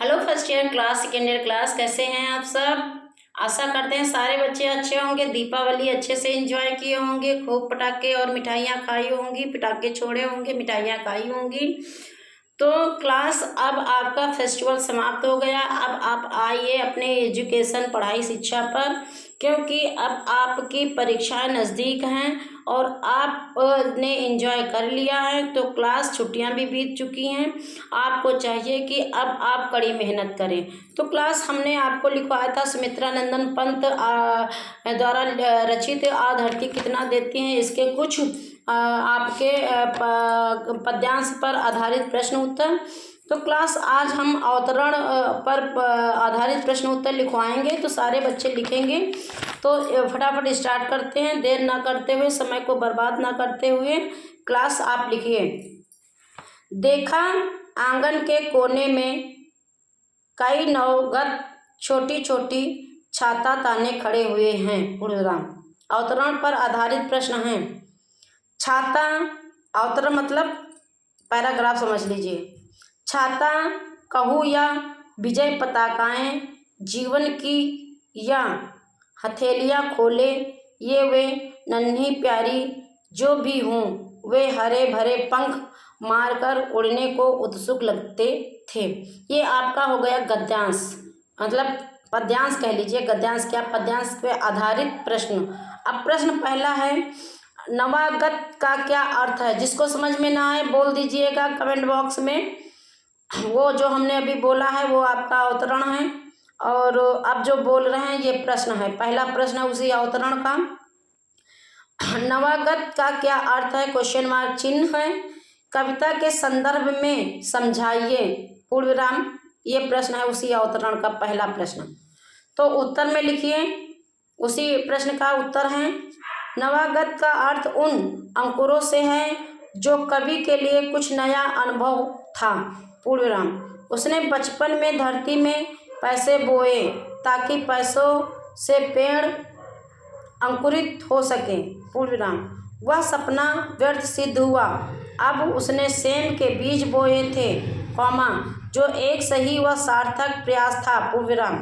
Hello first year class second year class, कैसे हैं आप सब। आशा करते हैं सारे बच्चे अच्छे होंगे। दीपावली अच्छे से एंजॉय किए होंगे, खूब पटाखे और मिठाइयाँ खाई होंगी, पटाखे छोड़े होंगे, मिठाइयाँ खाई होंगी। तो क्लास अब आपका फेस्टिवल समाप्त हो गया। अब आप आइए अपने एजुकेशन पढ़ाई शिक्षा पर, क्योंकि अब आपकी परीक्षाएं नज़दीक हैं और आपने एंजॉय कर लिया है। तो क्लास छुट्टियां भी बीत चुकी हैं। आपको चाहिए कि अब आप कड़ी मेहनत करें। तो क्लास हमने आपको लिखवाया था सुमित्रा नंदन पंत द्वारा रचित आ धरती कितना देती हैं, इसके कुछ आपके पद्यांश पर आधारित प्रश्न उत्तर। तो क्लास आज हम अवतरण पर आधारित प्रश्न उत्तर लिखवाएंगे, तो सारे बच्चे लिखेंगे। तो फटाफट स्टार्ट करते हैं, देर ना करते हुए, समय को बर्बाद ना करते हुए। क्लास आप लिखिए। देखा आंगन के कोने में कई नवगत छोटी छोटी छाता ताने खड़े हुए हैं। पूर्णविराम। अवतरण पर आधारित प्रश्न है। छाता, अवतरण मतलब पैराग्राफ समझ लीजिए। छाता, कहूँ या विजय पताकाएं, जीवन की या हथेलियाँ खोले, ये वे नन्ही प्यारी जो भी हों, वे हरे भरे पंख मारकर उड़ने को उत्सुक लगते थे। ये आपका हो गया गद्यांश, मतलब पद्यांश कह लीजिए। गद्यांश क्या, पद्यांश पे आधारित प्रश्न। अब प्रश्न पहला है, नवागत का क्या अर्थ है। जिसको समझ में ना आए बोल दीजिएगा कमेंट बॉक्स में। वो जो हमने अभी बोला है वो आपका अवतरण है, और अब जो बोल रहे हैं ये प्रश्न है। पहला प्रश्न है उसी अवतरण का। नवागत का क्या अर्थ है, क्वेश्चन मार्क चिन्ह है। कविता के संदर्भ में समझाइए, पूर्ण विराम। ये प्रश्न है उसी अवतरण का पहला प्रश्न। तो उत्तर में लिखिए, उसी प्रश्न का उत्तर है, नवागत का अर्थ उन अंकुरों से है जो कवि के लिए कुछ नया अनुभव था। पूर्ण विराम। उसने बचपन में धरती में पैसे बोए ताकि पैसों से पेड़ अंकुरित हो सके। पूर्ण विराम। वह सपना व्यर्थ सिद्ध हुआ। अब उसने सेम के बीज बोए थे, कौमा, जो एक सही व सार्थक प्रयास था। पूर्ण विराम।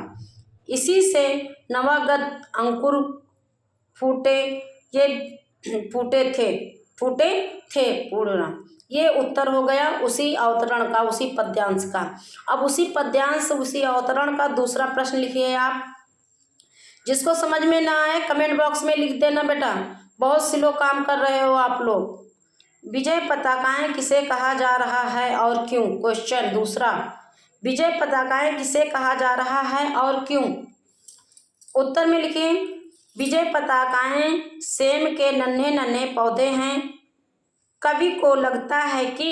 इसी से नवागत अंकुर फूटे, ये फूटे थे। पूर्ण विराम। ये उत्तर हो गया उसी अवतरण का, उसी पद्यांश का। अब उसी पद्यांश उसी अवतरण का दूसरा प्रश्न लिखिए आप। जिसको समझ में ना आए कमेंट बॉक्स में लिख देना बेटा, बहुत स्लो काम कर रहे हो आप लोग। विजय पताकाएं किसे कहा जा रहा है और क्यों। क्वेश्चन दूसरा, विजय पताकाएं किसे कहा जा रहा है और क्यों। उत्तर में लिखिए, विजय पताकाएं सेम के नन्हे नन्हे पौधे हैं। कवि को लगता है कि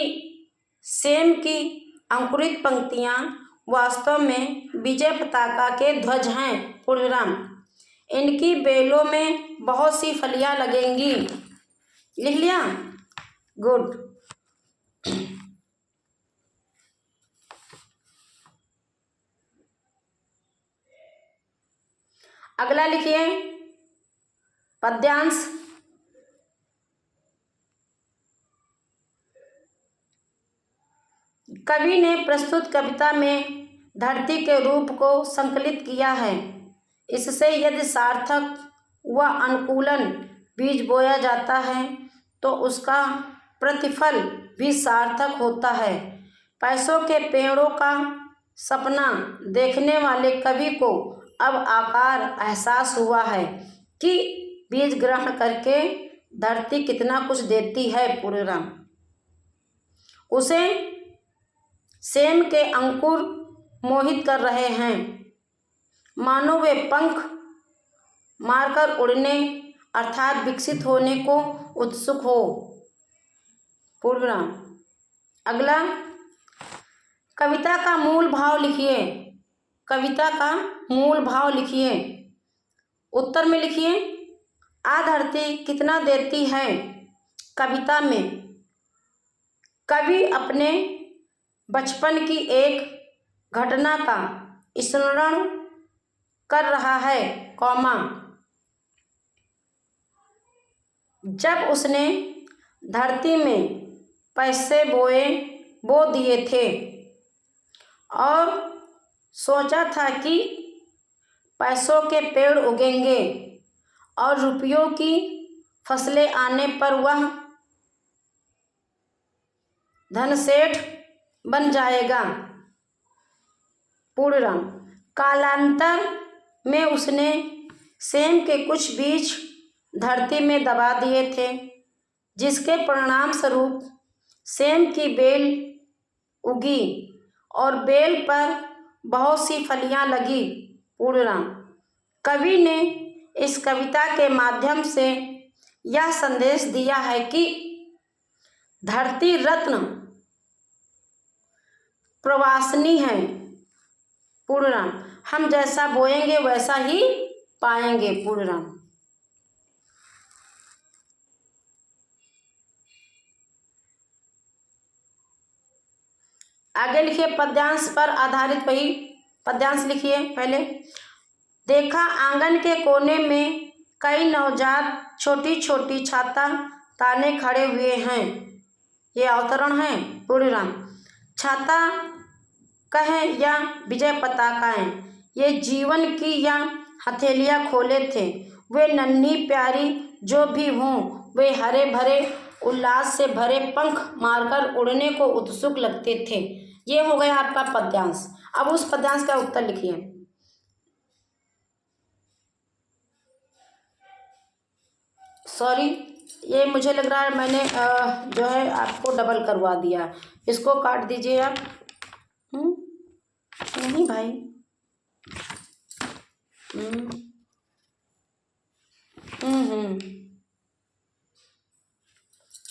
सेम की अंकुरित पंक्तियां वास्तव में विजय पताका के ध्वज हैं। पूर्ण विराम। इनकी बेलों में बहुत सी फलियां लगेंगी। लिख लिया, गुड। अगला लिखिए पद्यांश। कवि ने प्रस्तुत कविता में धरती के रूप को संकलित किया है। इससे यदि सार्थक व अनुकूलन बीज बोया जाता है तो उसका प्रतिफल भी सार्थक होता है। पैसों के पेड़ों का सपना देखने वाले कवि को अब आकार एहसास हुआ है कि बीज ग्रहण करके धरती कितना कुछ देती है। पूर्ण विराम। उसे सेम के अंकुर मोहित कर रहे हैं, मानो वे पंख मारकर उड़ने अर्थात विकसित होने को उत्सुक हो। पूर्ण विराम। अगला, कविता का मूल भाव लिखिए। कविता का मूल भाव लिखिए। उत्तर में लिखिए, आ धरती कितना देती है कविता में कवि अपने बचपन की एक घटना का स्मरण कर रहा है, कौमा, जब उसने धरती में पैसे बो दिए थे और सोचा था कि पैसों के पेड़ उगेंगे और रुपयों की फसलें आने पर वह धनसेठ बन जाएगा। पूर्णराम। कालांतर में उसने सेम के कुछ बीज धरती में दबा दिए थे, जिसके परिणाम स्वरूप सेम की बेल उगी और बेल पर बहुत सी फलियां लगी। पूर्णराम। कवि ने इस कविता के माध्यम से यह संदेश दिया है कि धरती रत्न प्रवासनी है। पूर्णराम। हम जैसा बोएंगे वैसा ही पाएंगे। पूर्णराम। आगे लिखिए पद्यांश पर आधारित वही पद्यांश लिखिए। पहले देखा आंगन के कोने में कई नवजात छोटी छोटी छाता ताने खड़े हुए हैं। ये अवतरण है। पूर्णराम। छाता कहें या विजय पताकाएं, ये जीवन की या हथेलियां खोले थे। वे नन्ही प्यारी जो भी हों, वे हरे भरे उल्लास से भरे पंख मारकर उड़ने को उत्सुक लगते थे। ये हो गया आपका पद्यांश। अब उस पद्यांश का उत्तर लिखिए। सॉरी, ये मुझे लग रहा है मैंने जो है आपको डबल करवा दिया। इसको काट दीजिए आप। नहीं भाई।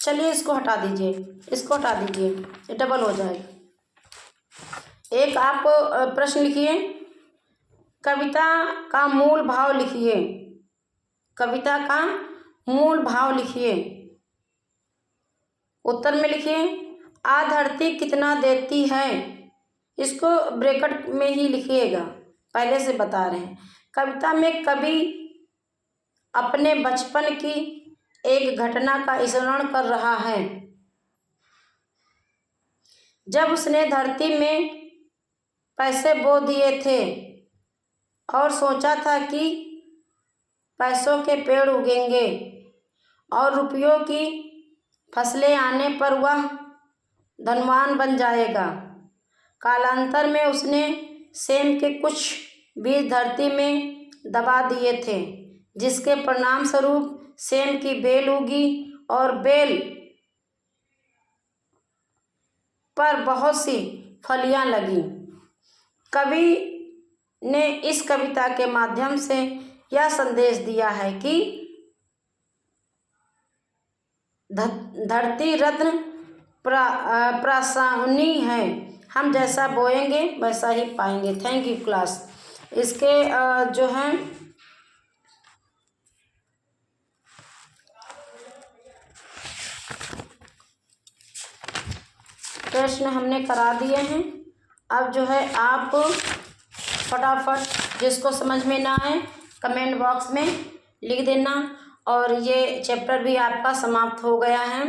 चलिए इसको हटा दीजिए, इसको हटा दीजिए, ये डबल हो जाएगा। एक आप प्रश्न लिखिए, कविता का मूल भाव लिखिए। कविता का मूल भाव लिखिए। उत्तर में लिखिए आ धरती कितना देती है। इसको ब्रैकेट में ही लिखिएगा, पहले से बता रहे हैं। कविता में कवि अपने बचपन की एक घटना का स्मरण कर रहा है, जब उसने धरती में पैसे बो दिए थे और सोचा था कि पैसों के पेड़ उगेंगे और रुपयों की फसलें आने पर वह धनवान बन जाएगा। कालांतर में उसने सेम के कुछ बीज धरती में दबा दिए थे, जिसके परिणाम स्वरूप सेम की बेल उगी और बेल पर बहुत सी फलियां लगी। कवि ने इस कविता के माध्यम से यह संदेश दिया है कि धरती रत्न प्रवासनी है। हम जैसा बोएंगे वैसा ही पाएंगे। Thank you class. इसके जो है प्रश्न हमने करा दिए हैं। अब जो है आप फटाफट जिसको समझ में ना आए कमेंट बॉक्स में लिख देना। और ये चैप्टर भी आपका समाप्त हो गया है।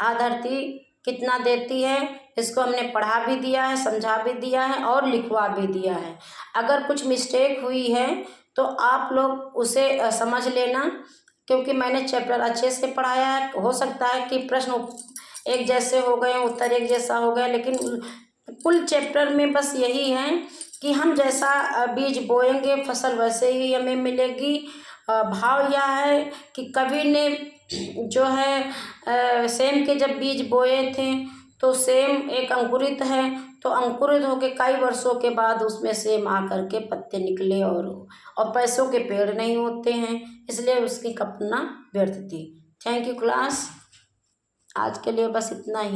आ धरती कितना देती है, इसको हमने पढ़ा भी दिया है, समझा भी दिया है और लिखवा भी दिया है। अगर कुछ मिस्टेक हुई है तो आप लोग उसे समझ लेना, क्योंकि मैंने चैप्टर अच्छे से पढ़ाया है। हो सकता है कि प्रश्न एक जैसे हो गए, उत्तर एक जैसा हो गया, लेकिन कुल चैप्टर में बस यही है कि हम जैसा बीज बोएंगे फसल वैसे ही हमें मिलेगी। भाव यह है कि कवि ने जो है सेम के जब बीज बोए थे तो सेम एक अंकुरित है, तो अंकुरित होकर कई वर्षों के बाद उसमें सेम आकर के पत्ते निकले और पैसों के पेड़ नहीं होते हैं, इसलिए उसकी कल्पना व्यर्थ थी। Thank you class. आज के लिए बस इतना ही।